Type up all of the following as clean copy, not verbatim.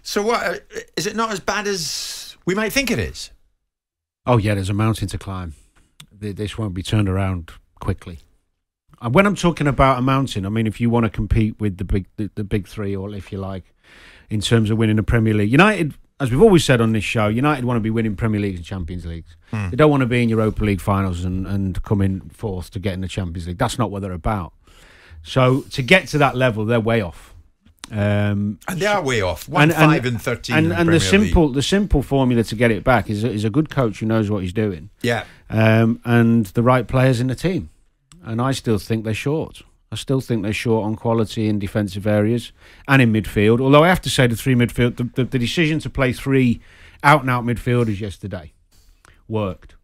So what, is it not as bad as we might think it is? Oh yeah, there's a mountain to climb. This won't be turned around quickly. And when I'm talking about a mountain, I mean if you want to compete with the big three, or if you like, in terms of winning the Premier League, United, as we've always said on this show, United want to be winning Premier Leagues and Champions Leagues. They don't want to be in Europa League finals and come in fourth to get in the Champions League. That's not what they're about. So to get to that level, they're way off. And they are way off. 5 and 13. And the simple formula to get it back is a good coach who knows what he's doing. Yeah. And the right players in the team. And I still think they're short. I still think they're short on quality in defensive areas and in midfield. Although I have to say the three midfield, the decision to play three out-and-out midfielders yesterday worked.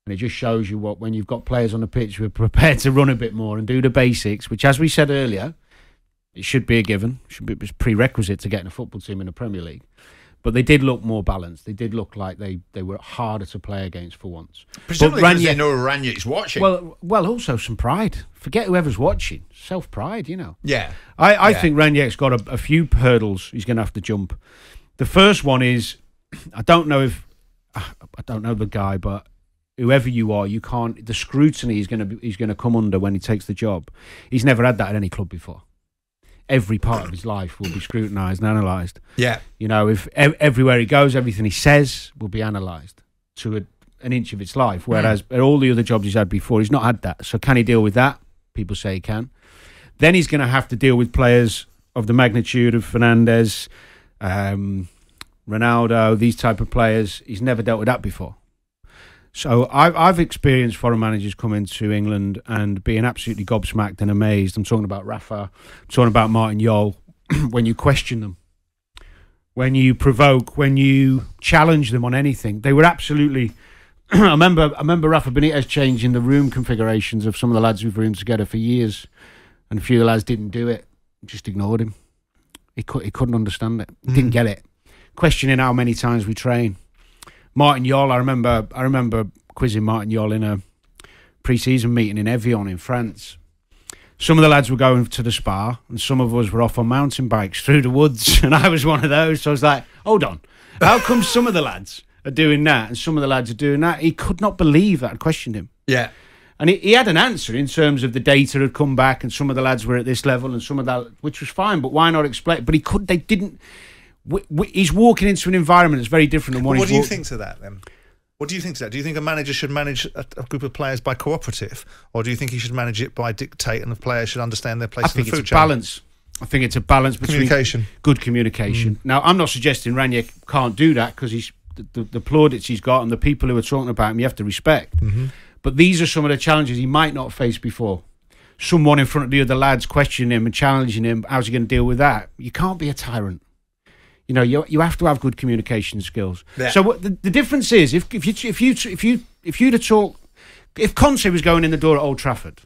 And it just shows you what, when you've got players on the pitch who are prepared to run a bit more and do the basics, which, as we said earlier, it should be a given. It was prerequisite to getting a football team in the Premier League. But they did look more balanced. They did look like they were harder to play against for once. Presumably because they know Rangnick's watching. Well, also some pride. Forget whoever's watching. Self-pride, Yeah. I think Rangnick's got a few hurdles he's going to have to jump. The first one is, I don't know the guy, but whoever you are, you can't. The scrutiny he's going to come under when he takes the job. He's never had that at any club before. Every part of his life will be scrutinised and analysed. Yeah. If everywhere he goes, everything he says will be analysed to an inch of its life. Whereas at all the other jobs he's had before, he's not had that. So can he deal with that? People say he can. Then he's going to have to deal with players of the magnitude of Fernandes, Ronaldo, these type of players. He's never dealt with that before. So I've experienced foreign managers come into England and being absolutely gobsmacked and amazed. I'm talking about Rafa. I'm talking about Martin Jol. When you question them, when you provoke, when you challenge them on anything, they were absolutely. I remember Rafa Benitez changing the room configurations of some of the lads who've roomed together for years, and a few of the lads didn't do it. Just ignored him. He couldn't understand it. Didn't get it. Questioning how many times we train. Martin Jol, I remember quizzing Martin Jol in a pre-season meeting in Evian in France. Some of the lads were going to the spa and some of us were off on mountain bikes through the woods, and I was one of those. So I was like, hold on, how come some of the lads are doing that and some of the lads are doing that? He could not believe that I'd questioned him. Yeah. And he had an answer in terms of the data had come back and some of the lads were at this level and some of that, which was fine, but why not explain? But they didn't. He's walking into an environment that's very different than what do you think to that then? What do you think to that? Do you think a manager should manage a group of players by cooperative, or do you think he should manage it by dictate and the players should understand their place in the food chain? I think it's a balance between good communication. Now, I'm not suggesting Rangnick can't do that because he's the plaudits he's got and the people who are talking about him, you have to respect. But these are some of the challenges he might not face before. Someone in front of the other lads questioning him and challenging him. How's he going to deal with that? You can't be a tyrant. You have to have good communication skills. Yeah. So what the difference is, if Conte was going in the door at Old Trafford,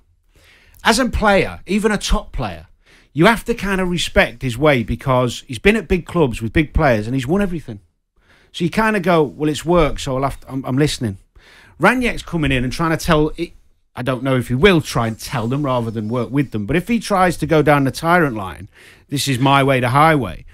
as a player, even a top player, you have to kind of respect his way because he's been at big clubs with big players and he's won everything. So you kind of go, well, it's work, so I'm listening. Rangnick's coming in and trying to tell. I don't know if he will try and tell them rather than work with them, but if he tries to go down the tyrant line, this is my way, the highway.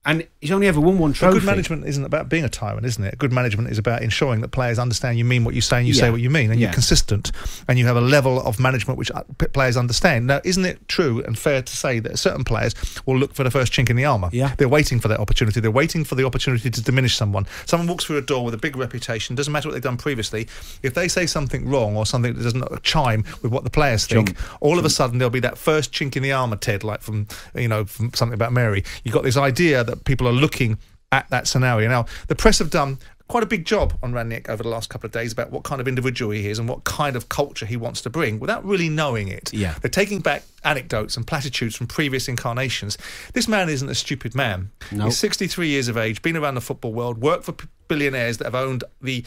And he's only ever won one trophy. Good management isn't about being a tyrant, isn't it? Good management is about ensuring that players understand you mean what you say and you say what you mean, and you're consistent, and you have a level of management which players understand. Now, isn't it true and fair to say that certain players will look for the first chink in the armour? Yeah. They're waiting for that opportunity. They're waiting for the opportunity to diminish someone. Someone walks through a door with a big reputation, doesn't matter what they've done previously. If they say something wrong or something that doesn't chime with what the players think, all of a sudden there'll be that first chink in the armour, Ted, like from Something About Mary. You've got this idea that people are looking at that scenario. Now, the press have done quite a big job on Rangnick over the last couple of days about what kind of individual he is and what kind of culture he wants to bring without really knowing it. Yeah. They're taking back anecdotes and platitudes from previous incarnations. This man isn't a stupid man. Nope. He's 63 years of age, been around the football world, worked for billionaires that have owned the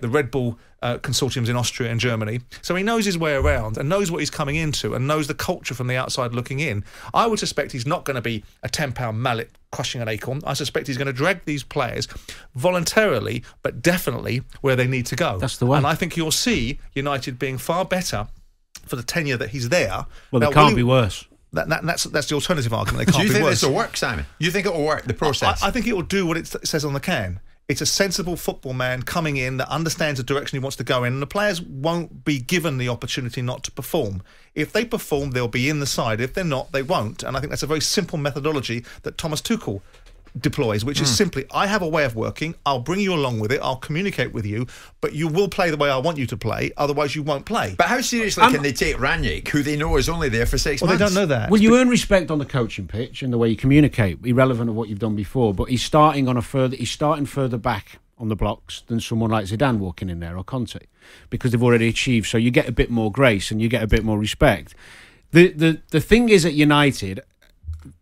Red Bull consortiums in Austria and Germany. So he knows his way around and knows what he's coming into and knows the culture from the outside looking in. I would suspect he's not going to be a 10-pound mallet crushing an acorn. I suspect he's going to drag these players voluntarily, but definitely where they need to go. That's the way. And I think you'll see United being far better for the tenure that he's there. Well, it can't be worse. That's the alternative argument. They can't Do you be think worse. this will work, Simon? You think it will work, the process? I think it will do what it says on the can. It's a sensible football man coming in that understands the direction he wants to go in, and the players won't be given the opportunity not to perform. If they perform, they'll be in the side. If they're not, they won't. And I think that's a very simple methodology that Thomas Tuchel deploys, which is simply, I have a way of working, I'll bring you along with it, I'll communicate with you, but you will play the way I want you to play, otherwise you won't play. But how seriously can they take Rangnick, who they know is only there for 6 months? Well, they don't know that. Well, you earn respect on the coaching pitch and the way you communicate, irrelevant of what you've done before, but he's starting further back on the blocks than someone like Zidane walking in there, or Conte, because they've already achieved, so you get a bit more grace and you get a bit more respect. The thing is, at United,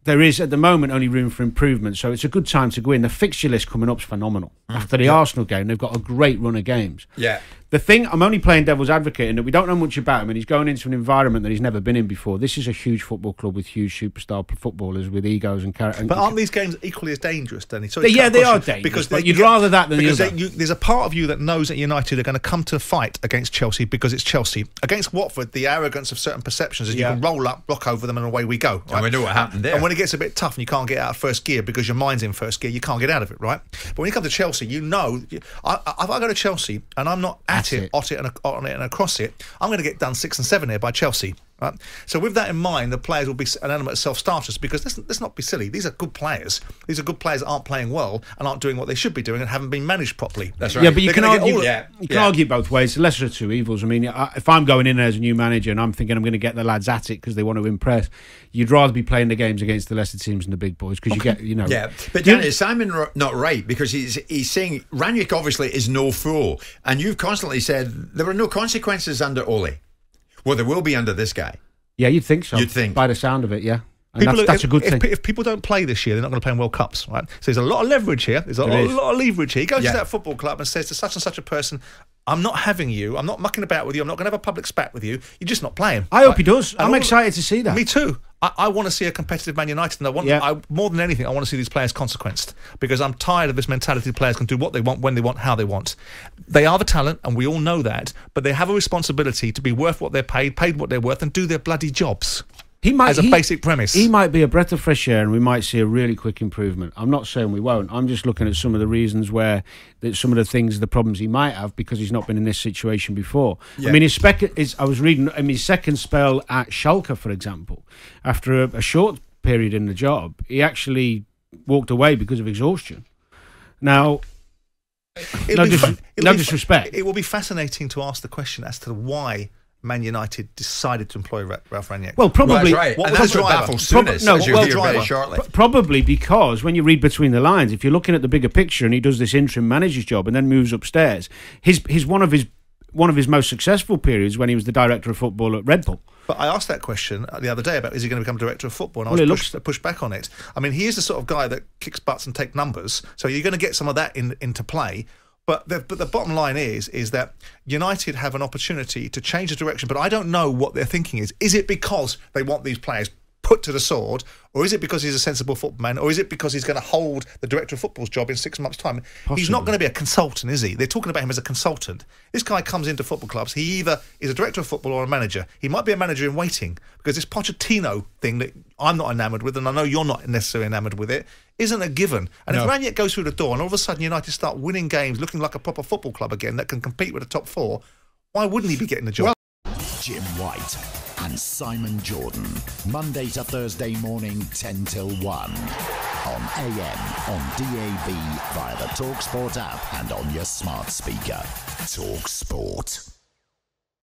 there is at the moment only room for improvement, so it's a good time to go in. The fixture list coming up is phenomenal. After the Arsenal game, they've got a great run of games. Yeah. The thing, I'm only playing devil's advocate in that we don't know much about him, and he's going into an environment that he's never been in before. This is a huge football club with huge superstar footballers with egos and character. But aren't these games equally as dangerous, Danny? They are dangerous, but you'd rather that than the other. There's a part of you that knows that United are going to come to fight against Chelsea because it's Chelsea. Against Watford, the arrogance of certain perceptions is you can roll up, rock over them, and away we go. Right? And we know what happened there. And when it gets a bit tough and you can't get out of first gear because your mind's in first gear, you can't get out of it, right? But when you come to Chelsea, you know, if I go to Chelsea and I'm not at it, on it and across it, I'm going to get done 6 and 7 here by Chelsea. Right? So with that in mind, the players will be an element of self-starters, because let's not be silly. These are good players. These are good players that aren't playing well and aren't doing what they should be doing and haven't been managed properly. That's right. Yeah, but you can argue both ways. The lesser of two evils. I mean, if I'm going in as a new manager and I'm thinking I'm going to get the lads at it because they want to impress, you'd rather be playing the games against the lesser teams and the big boys, because you get, you know. Yeah, but Danny, is Simon not right? Because he's saying Rangnick obviously is no fool, and you've constantly said there were no consequences under Ole. Well, there will be under this guy. Yeah, you'd think so. You'd think. By the sound of it, yeah. And that's a good thing. If people don't play this year, they're not going to play in World Cups, right? So there's a lot of leverage here. There's a lot of leverage here. He goes to that football club and says to such and such a person, I'm not having you. I'm not mucking about with you. I'm not going to have a public spat with you. You're just not playing. I hope he does. I'm excited to see that. Me too. I want to see a competitive Man United, and more than anything, I want to see these players consequenced, because I'm tired of this mentality. Players can do what they want, when they want, how they want. They are the talent, and we all know that, but they have a responsibility to be worth what they're paid what they're worth, and do their bloody jobs. As a basic premise. He might be a breath of fresh air, and we might see a really quick improvement. I'm not saying we won't. I'm just looking at some of the reasons where some of the things, the problems he might have, because he's not been in this situation before. Yeah. I mean, I was reading his second spell at Schalke, for example, after a short period in the job, he actually walked away because of exhaustion. Now, no disrespect. It will be fascinating to ask the question as to why Man United decided to employ Ralph Rangnick. Well, probably. Well, that's right. And that's what baffles Souness, as you'll hear very shortly. Probably because when you read between the lines, if you're looking at the bigger picture, and he does this interim manager's job and then moves upstairs, his one of his most successful periods when he was the director of football at Red Bull. But I asked that question the other day about, is he going to become director of football? And I was pushed back on it. I mean, he is the sort of guy that kicks butts and takes numbers, so you're going to get some of that into play. But the bottom line is that United have an opportunity to change the direction, but I don't know what their thinking is. Is it because they want these players put to the sword, or is it because he's a sensible football man, or is it because he's going to hold the director of football's job in 6 months' time? Possibly. He's not going to be a consultant, is he? They're talking about him as a consultant. This guy comes into football clubs. He either is a director of football or a manager. He might be a manager in waiting, because this Pochettino thing that I'm not enamoured with, and I know you're not necessarily enamoured with it, isn't a given. And if Rangnick goes through the door and all of a sudden United start winning games, looking like a proper football club again that can compete with the top four, why wouldn't he be getting the job? Jim White and Simon Jordan, Monday to Thursday morning, 10 till 1. On AM, on DAB, via the talkSPORT app and on your smart speaker. talkSPORT.